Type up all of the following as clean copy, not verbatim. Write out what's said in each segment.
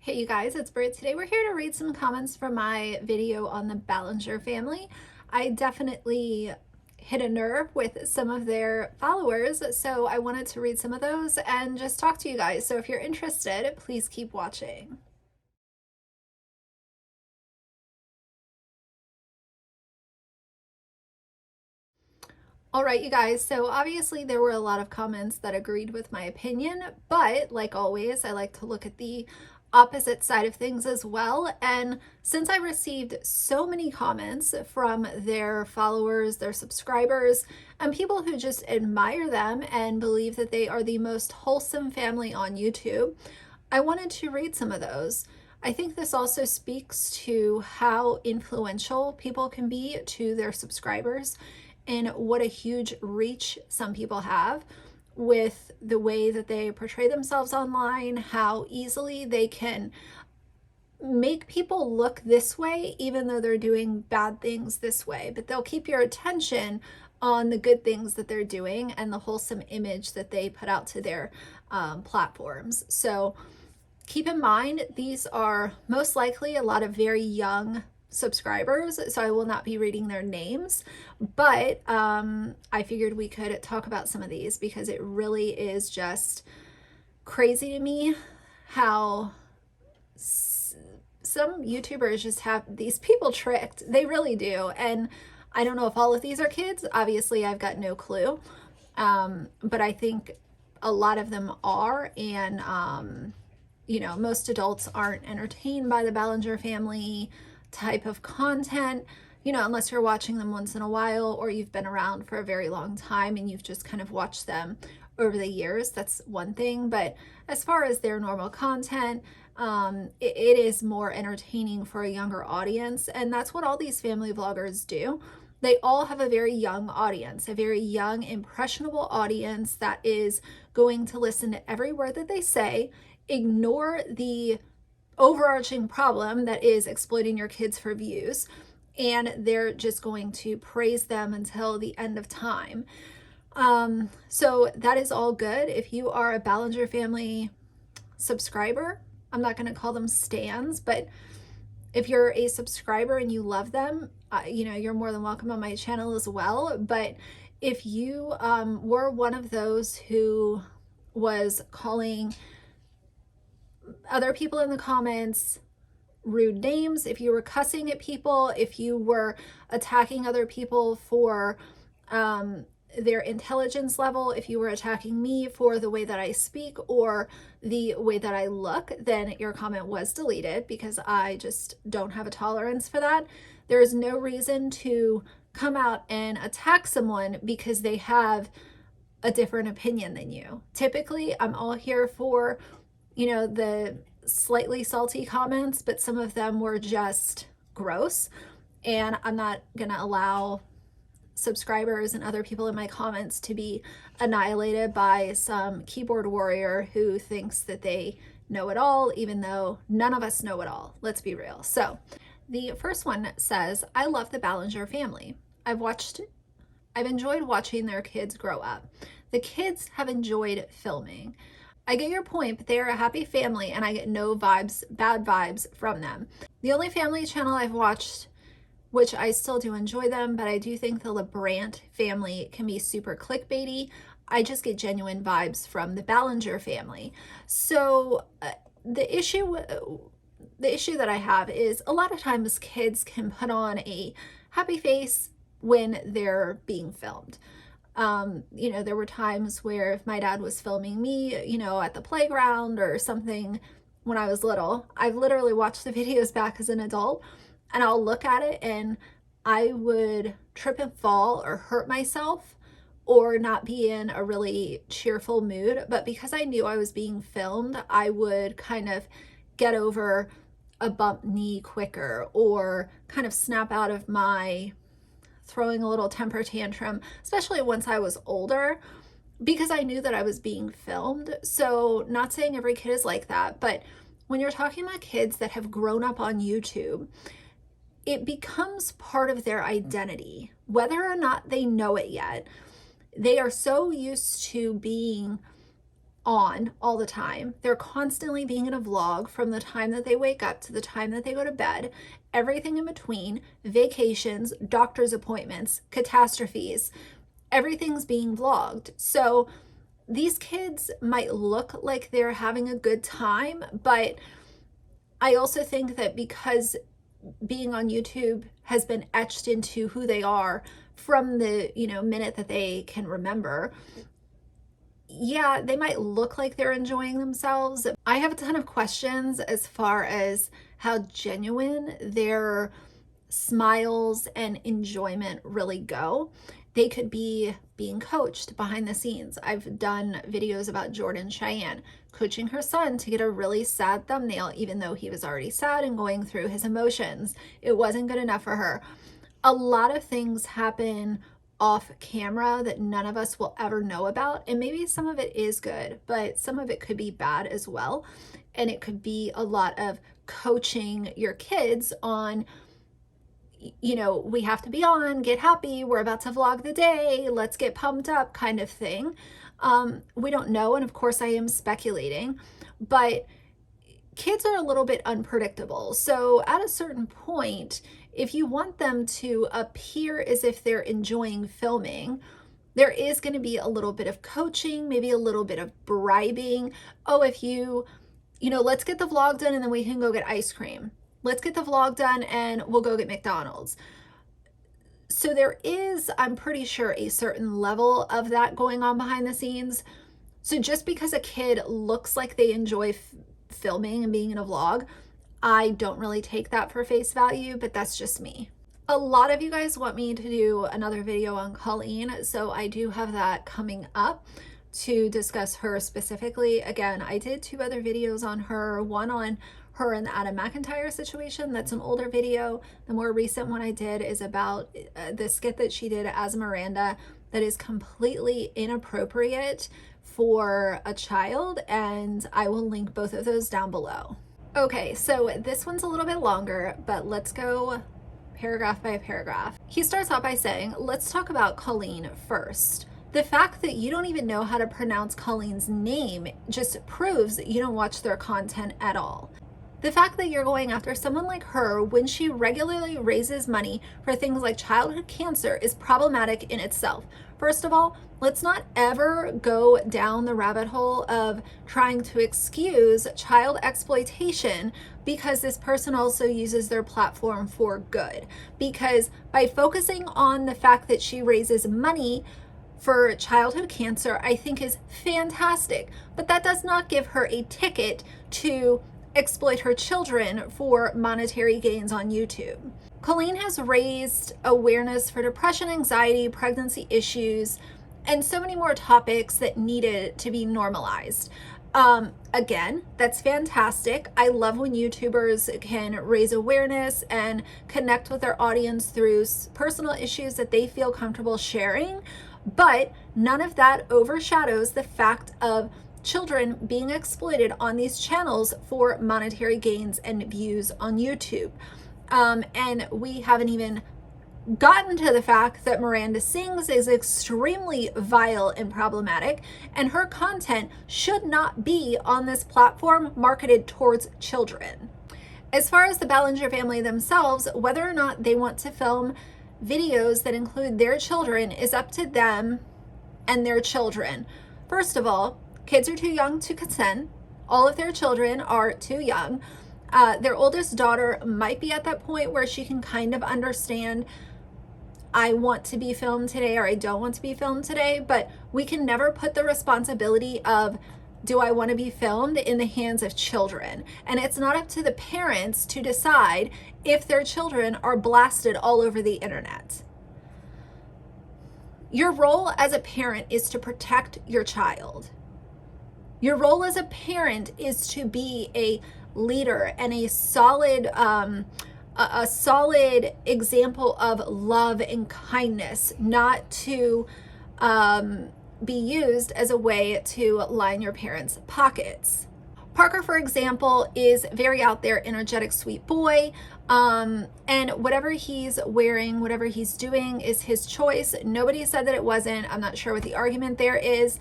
Hey you guys, it's Britt. Today we're here to read some comments from my video on the Ballinger family. I definitely hit a nerve with some of their followers, so I wanted to read some of those and just talk to you guys. So if you're interested, please keep watching. All right, you guys, so obviously there were a lot of comments that agreed with my opinion, but like always, I like to look at the opposite side of things as well. And since I received so many comments from their followers, their subscribers, and people who just admire them and believe that they are the most wholesome family on YouTube, I wanted to read some of those. I think this also speaks to how influential people can be to their subscribers and what a huge reach some people have with the way that they portray themselves online, how easily they can make people look this way, even though they're doing bad things this way. But they'll keep your attention on the good things that they're doing and the wholesome image that they put out to their platforms. So keep in mind, these are most likely a lot of very young subscribers, so I will not be reading their names, but I figured we could talk about some of these because it really is just crazy to me how some YouTubers just have these people tricked. They really do. And I don't know if all of these are kids. Obviously, I've got no clue. But I think a lot of them are. And, most adults aren't entertained by the Ballinger family type of content, unless you're watching them once in a while or you've been around for a very long time and you've just kind of watched them over the years. That's one thing. But as far as their normal content, it is more entertaining for a younger audience. And that's what all these family vloggers do. They all have a very young audience, a very young, impressionable audience that is going to listen to every word that they say, ignore the overarching problem that is exploiting your kids for views, and they're just going to praise them until the end of time. So that is all good. If you are a Ballinger family subscriber, I'm not going to call them stans, but if you're a subscriber and you love them, you're more than welcome on my channel as well. But if you were one of those who was calling other people in the comments rude names, if you were cussing at people, if you were attacking other people for their intelligence level, if you were attacking me for the way that I speak or the way that I look, then your comment was deleted because I just don't have a tolerance for that. There is no reason to come out and attack someone because they have a different opinion than you. Typically, I'm all here for, the slightly salty comments, but some of them were just gross. And I'm not going to allow subscribers and other people in my comments to be annihilated by some keyboard warrior who thinks that they know it all, even though none of us know it all. Let's be real. So the first one says, I love the Ballinger family. I've enjoyed watching their kids grow up. The kids have enjoyed filming. I get your point, but they are a happy family and I get no bad vibes from them. The only family channel I've watched, which I still do enjoy them, but I do think the LeBrant family can be super clickbaity. I just get genuine vibes from the Ballinger family. So the issue that I have is a lot of times kids can put on a happy face when they're being filmed. There were times where if my dad was filming me, at the playground or something when I was little, I've literally watched the videos back as an adult and I'll look at it and I would trip and fall or hurt myself or not be in a really cheerful mood. But because I knew I was being filmed, I would kind of get over a bump knee quicker or kind of snap out of my throwing a little temper tantrum, especially once I was older, because I knew that I was being filmed. So not saying every kid is like that, but when you're talking about kids that have grown up on YouTube, it becomes part of their identity, whether or not they know it yet. They are so used to being on all the time. They're constantly being in a vlog from the time that they wake up to the time that they go to bed, everything in between, vacations, doctor's appointments, catastrophes, everything's being vlogged. So these kids might look like they're having a good time, but I also think that because being on YouTube has been etched into who they are from the, minute that they can remember, yeah, they might look like they're enjoying themselves. I have a ton of questions as far as how genuine their smiles and enjoyment really go. They could be being coached behind the scenes. I've done videos about Jordan Cheyenne coaching her son to get a really sad thumbnail, even though he was already sad and going through his emotions. It wasn't good enough for her. A lot of things happen off camera that none of us will ever know about. And maybe some of it is good, but some of it could be bad as well. And it could be a lot of coaching your kids on, we have to be on, get happy, we're about to vlog the day, let's get pumped up kind of thing. We don't know. And of course I am speculating, but kids are a little bit unpredictable. So at a certain point, if you want them to appear as if they're enjoying filming, there is going to be a little bit of coaching, maybe a little bit of bribing. Oh, if let's get the vlog done and then we can go get ice cream. Let's get the vlog done and we'll go get McDonald's. So there is, I'm pretty sure, a certain level of that going on behind the scenes. So just because a kid looks like they enjoy filming and being in a vlog, I don't really take that for face value, but that's just me. A lot of you guys want me to do another video on Colleen, so I do have that coming up to discuss her specifically. Again, I did 2 other videos on her, one on her and the Adam McIntyre situation. That's an older video. The more recent one I did is about the skit that she did as Miranda that is completely inappropriate for a child, and I will link both of those down below. Okay, so this one's a little bit longer, but let's go paragraph by paragraph. He starts out by saying, let's talk about Colleen first. The fact that you don't even know how to pronounce Colleen's name just proves that you don't watch their content at all. The fact that you're going after someone like her when she regularly raises money for things like childhood cancer is problematic in itself. First of all, let's not ever go down the rabbit hole of trying to excuse child exploitation because this person also uses their platform for good. Because by focusing on the fact that she raises money for childhood cancer, I think is fantastic. But that does not give her a ticket to exploit her children for monetary gains on YouTube. Colleen has raised awareness for depression, anxiety, pregnancy issues, and so many more topics that needed to be normalized. Again, that's fantastic. I love when YouTubers can raise awareness and connect with their audience through personal issues that they feel comfortable sharing, but none of that overshadows the fact of children being exploited on these channels for monetary gains and views on YouTube. And we haven't even gotten to the fact that Miranda Sings is extremely vile and problematic, and her content should not be on this platform marketed towards children. As far as the Ballinger family themselves, whether or not they want to film videos that include their children is up to them and their children. First of all, kids are too young to consent. All of their children are too young. Their oldest daughter might be at that point where she can kind of understand, I want to be filmed today or I don't want to be filmed today, but we can never put the responsibility of, do I want to be filmed, in the hands of children. And it's not up to the parents to decide if their children are blasted all over the internet. Your role as a parent is to protect your child. Your role as a parent is to be a leader and a solid example of love and kindness, not to be used as a way to line your parents' pockets. Parker, for example, is very out there, energetic, sweet boy. And whatever he's wearing, whatever he's doing is his choice. Nobody said that it wasn't. I'm not sure what the argument there is.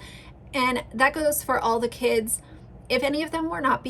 And that goes for all the kids. If any of them were not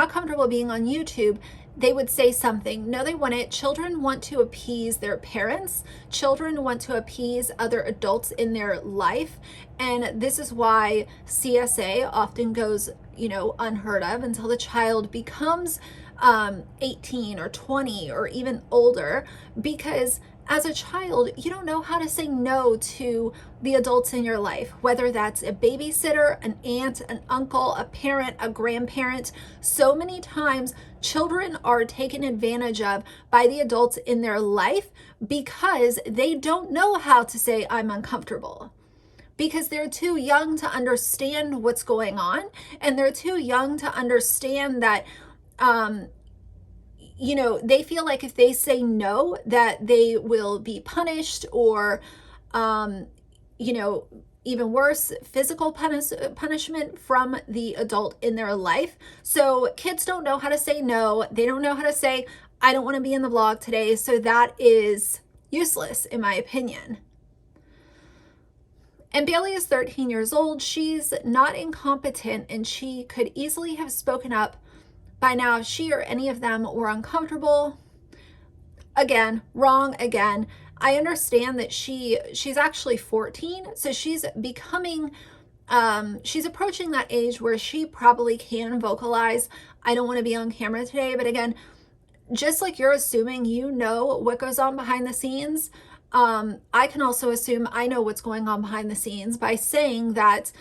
comfortable being on YouTube, they would say something. No, they wouldn't. Children want to appease their parents. Children want to appease other adults in their life. And this is why CSA often goes, unheard of until the child becomes 18 or 20 or even older, because as a child, you don't know how to say no to the adults in your life, whether that's a babysitter, an aunt, an uncle, a parent, a grandparent. So many times children are taken advantage of by the adults in their life because they don't know how to say, I'm uncomfortable. Because they're too young to understand what's going on, and they're too young to understand that they feel like if they say no, that they will be punished, or, even worse, physical punishment from the adult in their life. So kids don't know how to say no. They don't know how to say, I don't want to be in the vlog today. So that is useless, in my opinion. And Bailey is 13 years old. She's not incompetent, and she could easily have spoken up by now if she or any of them were uncomfortable. Again, wrong again. I understand that she's actually 14, so she's becoming, she's approaching that age where she probably can vocalize, I don't want to be on camera today. But again, just like you're assuming you know what goes on behind the scenes, I can also assume I know what's going on behind the scenes by saying that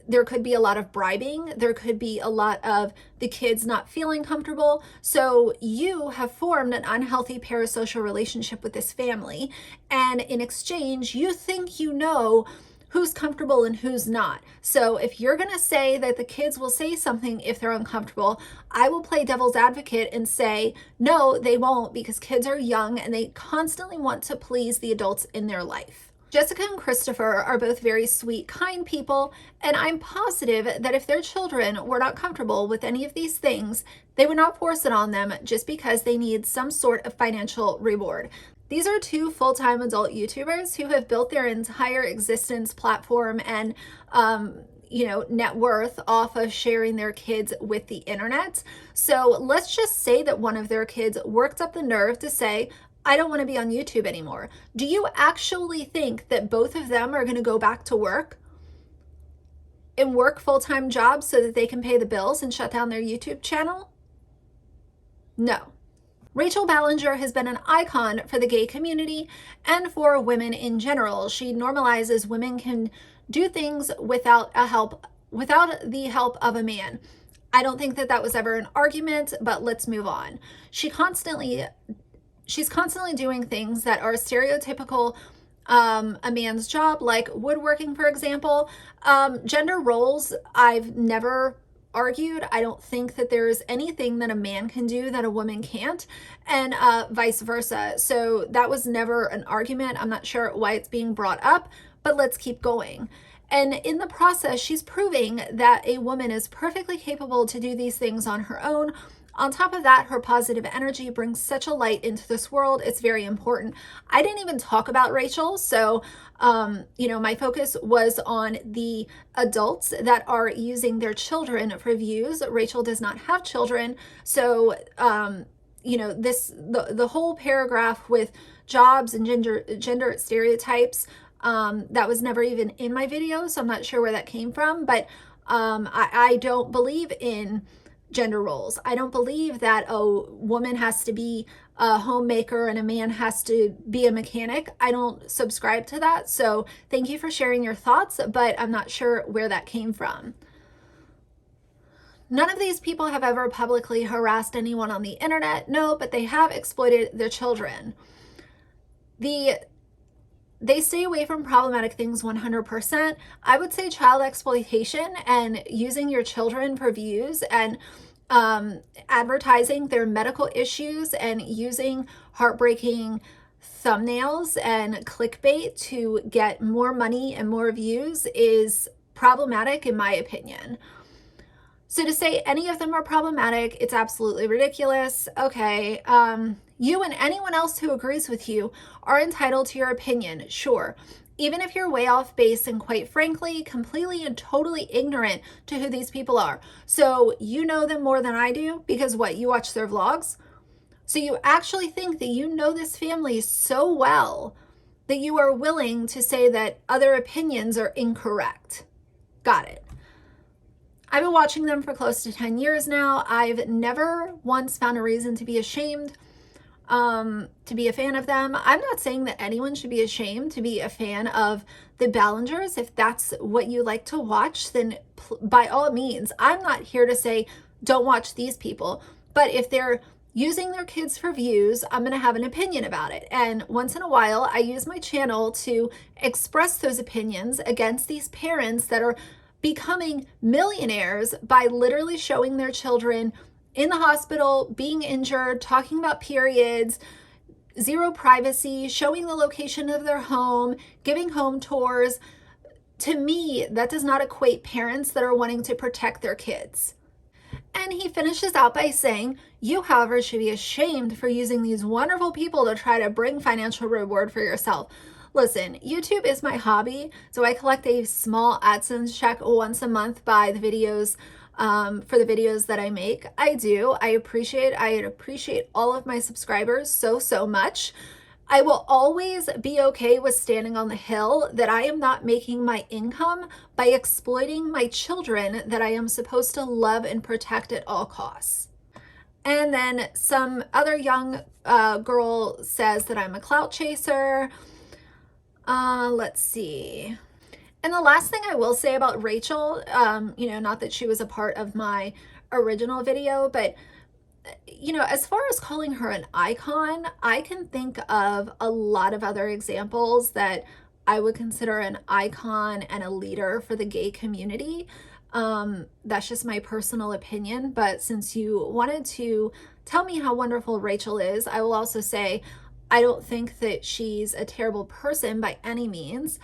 there could be a lot of bribing. There could be a lot of the kids not feeling comfortable. So you have formed an unhealthy parasocial relationship with this family. And in exchange, you think you know who's comfortable and who's not. So if you're going to say that the kids will say something if they're uncomfortable, I will play devil's advocate and say, no, they won't, because kids are young and they constantly want to please the adults in their life. Jessica and Christopher are both very sweet, kind people, and I'm positive that if their children were not comfortable with any of these things, they would not force it on them just because they need some sort of financial reward. These are two full-time adult YouTubers who have built their entire existence, platform, and net worth off of sharing their kids with the internet. So let's just say that one of their kids worked up the nerve to say, I don't want to be on YouTube anymore. Do you actually think that both of them are going to go back to work and work full-time jobs so that they can pay the bills and shut down their YouTube channel? No. Rachel Ballinger has been an icon for the gay community and for women in general. She normalizes women can do things without the help of a man. I don't think that was ever an argument, but let's move on. She's constantly doing things that are stereotypical a man's job, like woodworking, for example. Gender roles, I've never argued. I don't think that there's anything that a man can do that a woman can't, and vice versa. So that was never an argument. I'm not sure why it's being brought up, but let's keep going. And in the process, she's proving that a woman is perfectly capable to do these things on her own. On top of that, her positive energy brings such a light into this world. It's very important. I didn't even talk about Rachel. So, my focus was on the adults that are using their children for views. Rachel does not have children. So, the whole paragraph with jobs and gender stereotypes, that was never even in my video. So I'm not sure where that came from, but I don't believe in gender roles. I don't believe that a woman has to be a homemaker and a man has to be a mechanic. I don't subscribe to that. So thank you for sharing your thoughts, but I'm not sure where that came from. None of these people have ever publicly harassed anyone on the internet. No, but they have exploited their children. They stay away from problematic things 100%. I would say child exploitation and using your children for views and advertising their medical issues and using heartbreaking thumbnails and clickbait to get more money and more views is problematic, in my opinion. So to say any of them are problematic, it's absolutely ridiculous. Okay, you and anyone else who agrees with you are entitled to your opinion, sure. even if you're way off base and quite frankly, completely and totally ignorant to who these people are. So you know them more than I do because what, you watch their vlogs? So you actually think that you know this family so well that you are willing to say that other opinions are incorrect. Got it. I've been watching them for close to 10 years now. I've never once found a reason to be ashamed to be a fan of them. I'm not saying that anyone should be ashamed to be a fan of the Ballingers. If that's what you like to watch, then by all means. I'm not here to say don't watch these people, but if they're using their kids for views, I'm going to have an opinion about it. And once in a while, I use my channel to express those opinions against these parents that are becoming millionaires by literally showing their children in the hospital, being injured, talking about periods, zero privacy, showing the location of their home, giving home tours. To me, that does not equate parents that are wanting to protect their kids. And he finishes out by saying, you, however, should be ashamed for using these wonderful people to try to bring financial reward for yourself. Listen, YouTube is my hobby, so I collect a small AdSense check once a month by the videos for the videos that I make. I appreciate all of my subscribers so much. I will always be okay with standing on the hill that I am not making my income by exploiting my children that I am supposed to love and protect at all costs. And then some other young girl says that I'm a clout chaser. Let's see. And the last thing I will say about Rachel, not that she was a part of my original video, but as far as calling her an icon, I can think of a lot of other examples that I would consider an icon and a leader for the gay community. That's just my personal opinion. But since you wanted to tell me how wonderful Rachel is, I will also say I don't think that she's a terrible person by any means.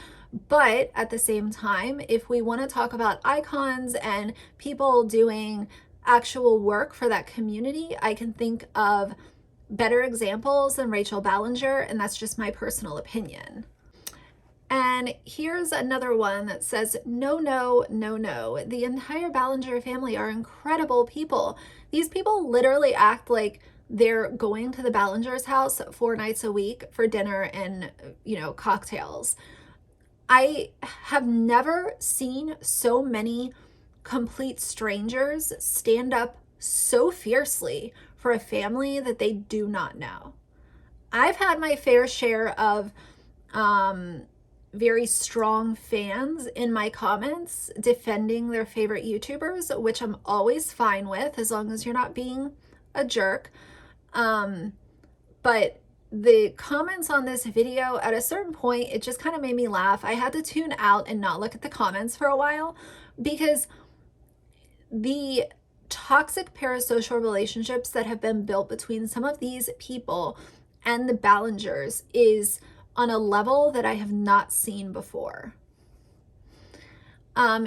But at the same time, if we want to talk about icons and people doing actual work for that community, I can think of better examples than Rachel Ballinger, and that's just my personal opinion. And here's another one that says, no. The entire Ballinger family are incredible people. These people literally act like they're going to the Ballinger's house 4 nights a week for dinner and, cocktails. I have never seen so many complete strangers stand up so fiercely for a family that they do not know. I've had my fair share of very strong fans in my comments defending their favorite YouTubers, which I'm always fine with as long as you're not being a jerk. But the comments on this video, at a certain point, it just kind of made me laugh. I had to tune out and not look at the comments for a while because the toxic parasocial relationships that have been built between some of these people and the Ballingers is on a level that I have not seen before.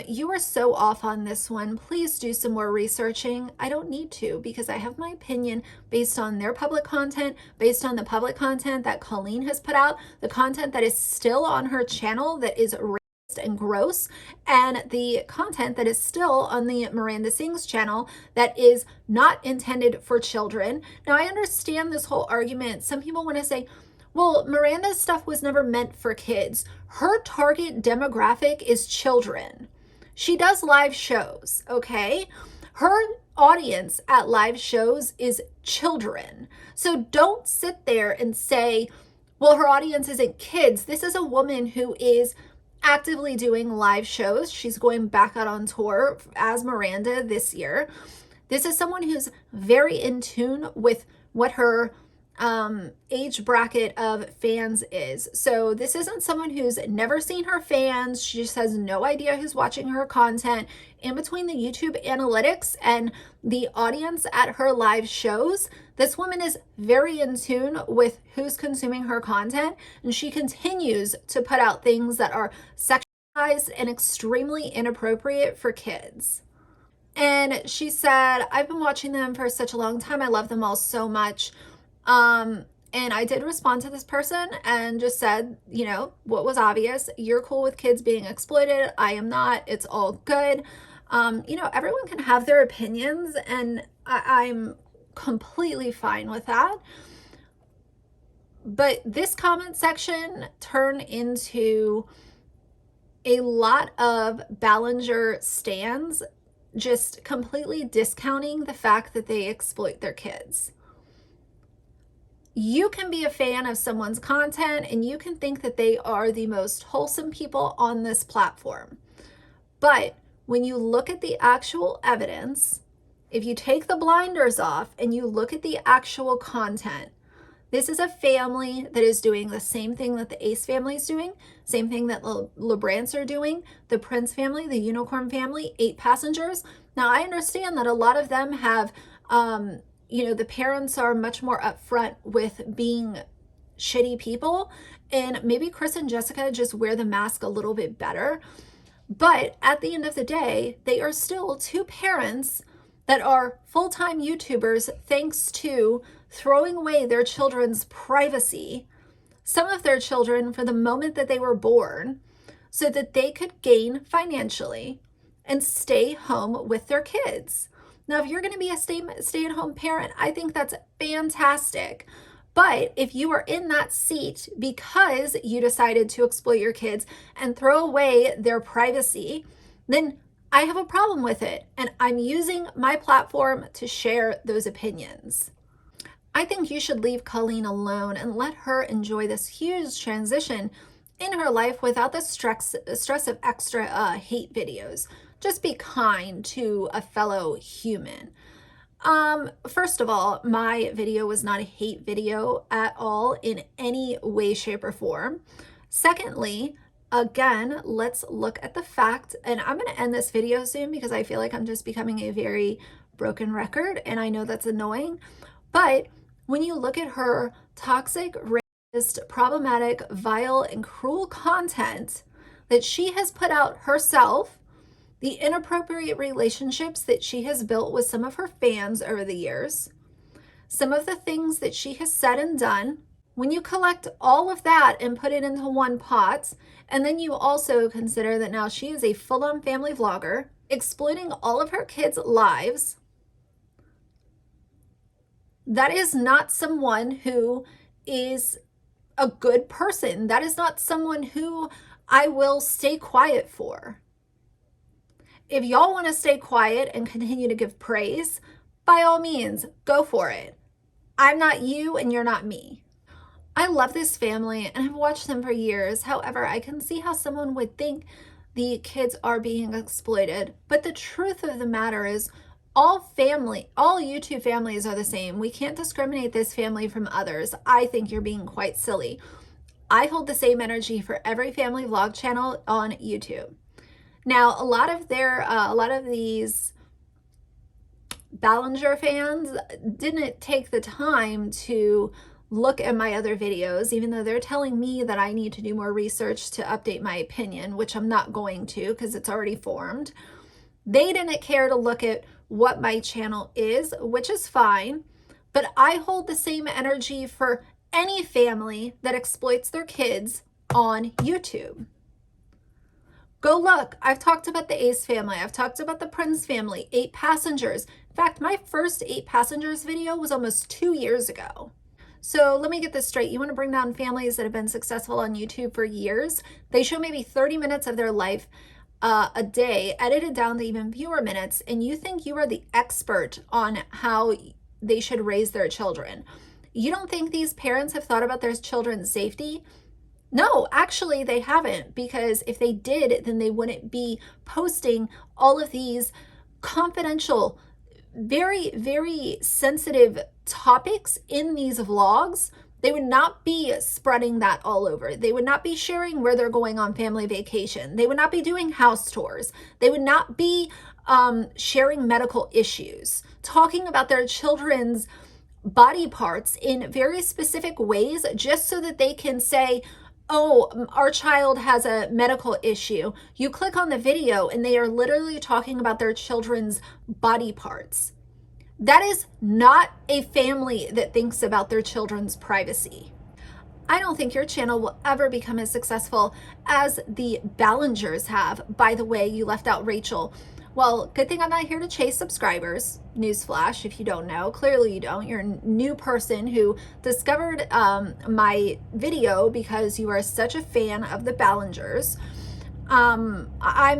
You are so off on this one. Please do some more researching. I don't need to because I have my opinion based on their public content, based on the public content that Colleen has put out, the content that is still on her channel that is racist and gross, and the content that is still on the Miranda Sings channel that is not intended for children. Now, I understand this whole argument. Some people want to say, well, Miranda's stuff was never meant for kids. Her target demographic is children. She does live shows, okay? Her audience at live shows is children. So don't sit there and say, well, her audience isn't kids. This is a woman who is actively doing live shows. She's going back out on tour as Miranda this year. This is someone who's very in tune with what her age bracket of fans is. So this isn't someone who's never seen her fans. She just has no idea who's watching her content. In between the YouTube analytics and the audience at her live shows, this woman is very in tune with who's consuming her content, and she continues to put out things that are sexualized and extremely inappropriate for kids. And she said, I've been watching them for such a long time. I love them all so much. And I did respond to this person and just said, what was obvious. You're cool with kids being exploited. I am not. It's all good. Everyone can have their opinions, and I'm completely fine with that. But this comment section turned into a lot of Ballinger stans just completely discounting the fact that they exploit their kids. You can be a fan of someone's content and you can think that they are the most wholesome people on this platform. But when you look at the actual evidence, if you take the blinders off and you look at the actual content, this is a family that is doing the same thing that the Ace family is doing, same thing that LeBrants are doing, the Prince family, the Unicorn family, 8 passengers. Now, I understand that a lot of them have, the parents are much more upfront with being shitty people, and maybe Chris and Jessica just wear the mask a little bit better. But at the end of the day, they are still 2 parents that are full-time YouTubers thanks to throwing away their children's privacy, some of their children for the moment that they were born, so that they could gain financially and stay home with their kids. Now, if you're going to be a stay-at-home parent, I think that's fantastic. But if you are in that seat because you decided to exploit your kids and throw away their privacy, then I have a problem with it. And I'm using my platform to share those opinions. I think you should leave Colleen alone and let her enjoy this huge transition in her life without the stress of extra hate videos. Just be kind to a fellow human. First of all, my video was not a hate video at all in any way, shape, or form. Secondly, again, let's look at the fact, and I'm going to end this video soon because I feel like I'm just becoming a very broken record, and I know that's annoying, but when you look at her toxic, racist, problematic, vile, and cruel content that she has put out herself, the inappropriate relationships that she has built with some of her fans over the years, some of the things that she has said and done, when you collect all of that and put it into one pot, and then you also consider that now she is a full-on family vlogger, exploiting all of her kids' lives, that is not someone who is a good person. That is not someone who I will stay quiet for. If y'all want to stay quiet and continue to give praise, by all means, go for it. I'm not you and you're not me. I love this family and I've watched them for years. However, I can see how someone would think the kids are being exploited. But the truth of the matter is, all YouTube families are the same. We can't discriminate this family from others. I think you're being quite silly. I hold the same energy for every family vlog channel on YouTube. Now, a lot of these Ballinger fans didn't take the time to look at my other videos, even though they're telling me that I need to do more research to update my opinion, which I'm not going to because it's already formed. They didn't care to look at what my channel is, which is fine, but I hold the same energy for any family that exploits their kids on YouTube. Go look. I've talked about the Ace family. I've talked about the Prince family, 8 passengers. In fact, my first 8 passengers video was almost 2 years ago. So let me get this straight. You want to bring down families that have been successful on YouTube for years? They show maybe 30 minutes of their life a day, edited down to even fewer minutes, and you think you are the expert on how they should raise their children. You don't think these parents have thought about their children's safety? No, actually they haven't, because if they did, then they wouldn't be posting all of these confidential, very, very sensitive topics in these vlogs. They would not be spreading that all over. They would not be sharing where they're going on family vacation. They would not be doing house tours. They would not be sharing medical issues, talking about their children's body parts in very specific ways just so that they can say, oh, our child has a medical issue. You click on the video and they are literally talking about their children's body parts. That is not a family that thinks about their children's privacy. I don't think your channel will ever become as successful as the Ballingers have. By the way, you left out Rachel. Well, good thing I'm not here to chase subscribers. Newsflash, if you don't know. Clearly you don't. You're a new person who discovered my video because you are such a fan of the Ballingers. I'm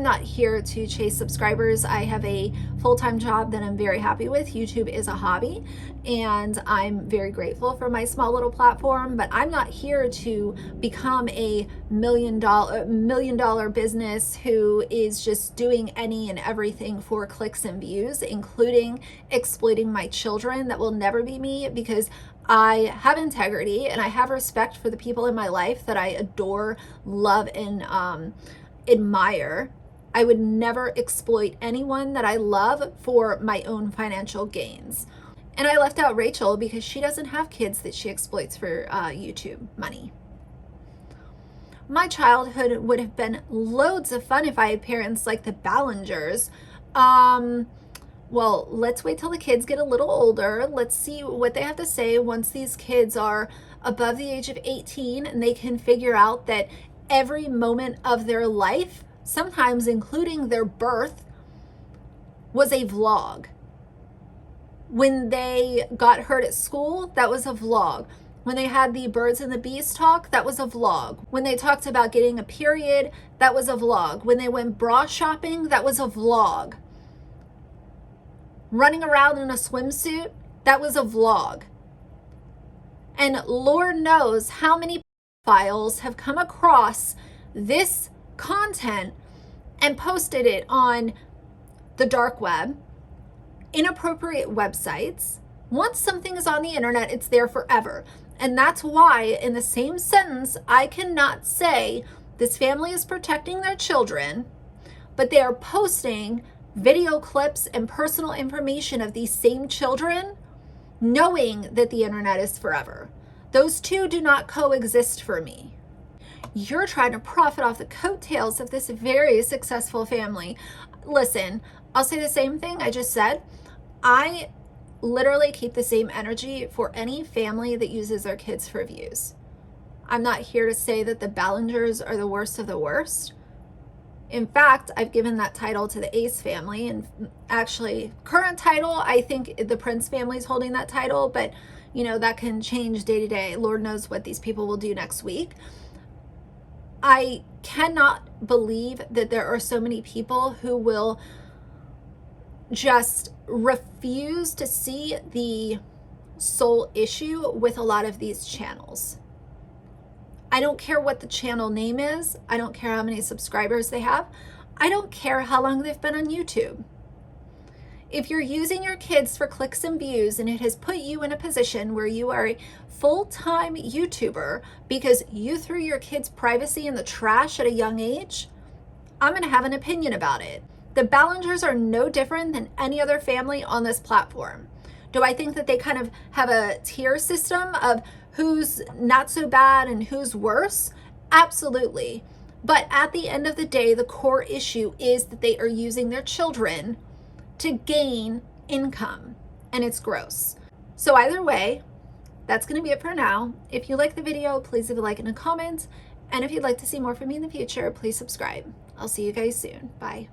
not here to chase subscribers. I have a full-time job that I'm very happy with. YouTube is a hobby, and I'm very grateful for my small little platform, but I'm not here to become a million dollar business who is just doing any and everything for clicks and views, including exploiting my children. That will never be me, because I have integrity and I have respect for the people in my life that I adore, love, and admire. I would never exploit anyone that I love for my own financial gains. And I left out Rachel because she doesn't have kids that she exploits for YouTube money. My childhood would have been loads of fun if I had parents like the Ballingers. Well, let's wait till the kids get a little older. Let's see what they have to say once these kids are above the age of 18 and they can figure out that every moment of their life, sometimes including their birth, was a vlog. When they got hurt at school, that was a vlog. When they had the birds and the bees talk, that was a vlog. When they talked about getting a period, that was a vlog. When they went bra shopping, that was a vlog. Running around in a swimsuit, that was a vlog. And Lord knows how many files have come across this content and posted it on the dark web, inappropriate websites. Once something is on the internet, it's there forever. And that's why in the same sentence, I cannot say this family is protecting their children, but they are posting video clips and personal information of these same children, knowing that the internet is forever. Those two do not coexist for me. You're trying to profit off the coattails of this very successful family. Listen, I'll say the same thing I just said. I literally keep the same energy for any family that uses their kids for views. I'm not here to say that the Ballingers are the worst of the worst. In fact, I've given that title to the Ace family, and actually current title, I think the Prince family is holding that title, but you know, that can change day to day. Lord knows what these people will do next week. I cannot believe that there are so many people who will just refuse to see the sole issue with a lot of these channels. I don't care what the channel name is. I don't care how many subscribers they have. I don't care how long they've been on YouTube. If you're using your kids for clicks and views and it has put you in a position where you are a full-time YouTuber because you threw your kids' privacy in the trash at a young age, I'm going to have an opinion about it. The Ballingers are no different than any other family on this platform. Do I think that they kind of have a tier system of who's not so bad and who's worse? Absolutely. But at the end of the day, the core issue is that they are using their children to gain income, and it's gross. So either way, that's going to be it for now. If you like the video, please leave a like and a comment. And if you'd like to see more from me in the future, please subscribe. I'll see you guys soon. Bye.